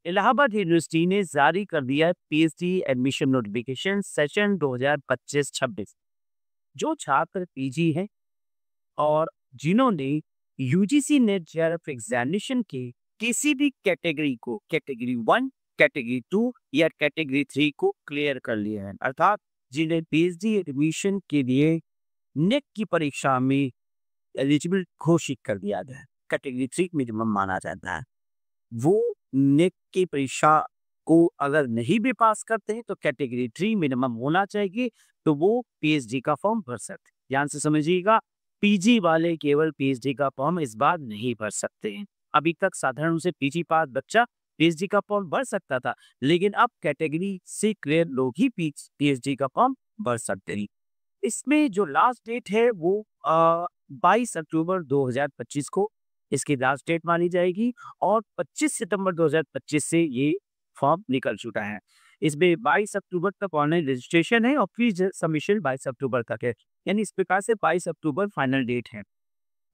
Allahabad university ने जारी कर दिया है पीएचडी एडमिशन नोटिफिकेशन सेशन 2025-26। जो छात्र पीजी हैं और जिन्होंने यूजीसी नेट जेआरएफ एग्जामिनेशन के किसी भी कैटेगरी को कैटेगरी 1, कैटेगरी 2 या कैटेगरी 3 को क्लियर कर लिया है, अर्थात जिन्हें पीएचडी एडमिशन के लिए नेट की परीक्षा में एलिजिबल घोषित कर दिया गया है, कैटेगरी 3 मिनिमम माना जाता है, वो नेट की परीक्षा को अगर नहीं भी पास करते हैं तो कैटेगरी 3 मिनिमम होना चाहिए, तो वो पीएचडी का फॉर्म भर सकते हैं। ध्यान से समझिएगा, पीजी वाले केवल पीएचडी का फॉर्म इस बार नहीं भर सकते हैं। अभी तक साधारण रूप से पीजी पास बच्चा पीएचडी का फॉर्म भर सकता था, लेकिन अब कैटेगरी से क्लियर लोग ही पीएचडी का फॉर्म भर सकते हैं। इसमें जो लास्ट डेट है वो 22 अक्टूबर 2025 को इसकी लास्ट डेट मानी जाएगी और 25 सितंबर 2025 से ये फॉर्म निकल चुका है। इसमें 22 अक्टूबर तक ऑनलाइन रजिस्ट्रेशन है और फीस सबमिशन 22 अक्टूबर तक है, यानी इस प्रकार से 22 अक्टूबर फाइनल डेट है।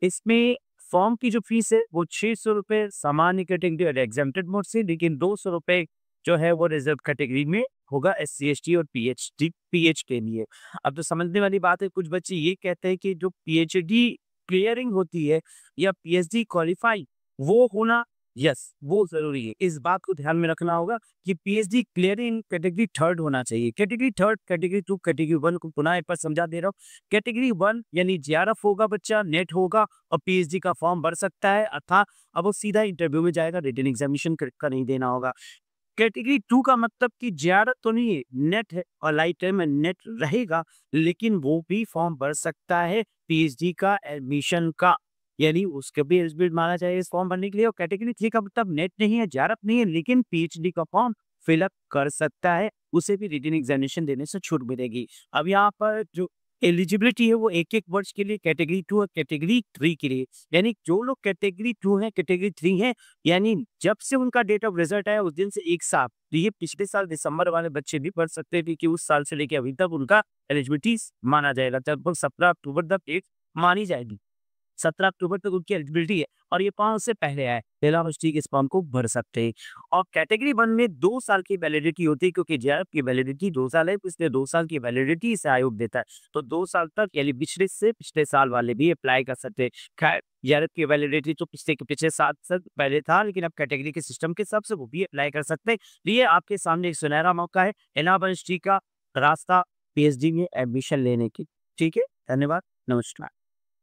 इसमें फॉर्म की जो फीस है वो 600 रुपये सामान्य कैटेगरी और एग्जेम्प्टेड मोड से, लेकिन 200 रुपये जो है वो रिजर्व कैटेगरी में होगा एससी एसटी और पीएच के लिए। अब तो समझने वाली बात है, कुछ बच्चे ये कहते हैं कि जो पीएचडी क्लियरिंग होती है या पीएचडी क्वालिफाई वो होना, यस वो जरूरी है। इस बात को ध्यान में रखना होगा कि पीएचडी क्लियरिंग कैटेगरी 3 होना चाहिए। कैटेगरी 3, कैटेगरी 2, कैटेगरी 1 को पुनः एक बार समझा दे रहा हूँ। कैटेगरी 1 यानी जेआरएफ होगा, बच्चा नेट होगा और पीएचडी का फॉर्म भर सकता है, अर्थात अब वो सीधा इंटरव्यू में जाएगा, रिटन एग्जामिनेशन का नहीं देना होगा। कैटेगरी 2 का मतलब कि जेआरएफ तो नहीं है, नेट है और लाइफ टाइम में नेट रहेगा, लेकिन वो भी फॉर्म भर सकता है पीएचडी का एडमिशन का, यानी उसके भी एलिजिबल माना जाए इस फॉर्म भरने के लिए। और कैटेगरी 3 का मतलब नेट नहीं है, जेआरएफ नहीं है, लेकिन पीएचडी का फॉर्म फिलअप कर सकता है, उसे भी रिटन एग्जामिनेशन देने से छूट मिलेगी। अब यहाँ पर जो एलिजिबिलिटी है वो एक वर्ष के लिए कैटेगरी 2 और कैटेगरी 3 के लिए, यानी जो लोग कैटेगरी 2 है, कैटेगरी 3 है, यानी जब से उनका डेट ऑफ रिजल्ट आया उस दिन से 1 साल, तो ये पिछले साल दिसंबर वाले बच्चे भी पढ़ सकते हैं, क्योंकि उस साल से लेकर अभी तक उनका एलिजिबिलिटी माना जाएगा। लगभग 17 अक्टूबर तक डेट मानी जाएगी, 17 अक्टूबर तक उनकी एलिजिबिलिटी है और ये 5 से पहले आए पहला वर्षी इस फॉर्म को भर सकते हैं। और कैटेगरी 1 में 2 साल की वैलिडिटी होती है, क्योंकि जेआरएफ की वैलिडिटी 2 साल है, इसलिए 2 साल की वैलिडिटी इसे आयोग देता है, तो 2 साल तक यानी पिछले से पिछले साल वाले भी अप्लाई कर सकते हैं। खैर जेआरएफ की वैलिडिटी तो पिछले 7 साल पहले था, लेकिन अब कैटेगरी के सिस्टम के हिसाब से वो भी अप्लाई कर सकते हैं। ये आपके सामने एक सुनहरा मौका है इलाहाबाद यूनिवर्सिटी का रास्ता पीएचडी में एडमिशन लेने की। ठीक है, धन्यवाद, नमस्कार।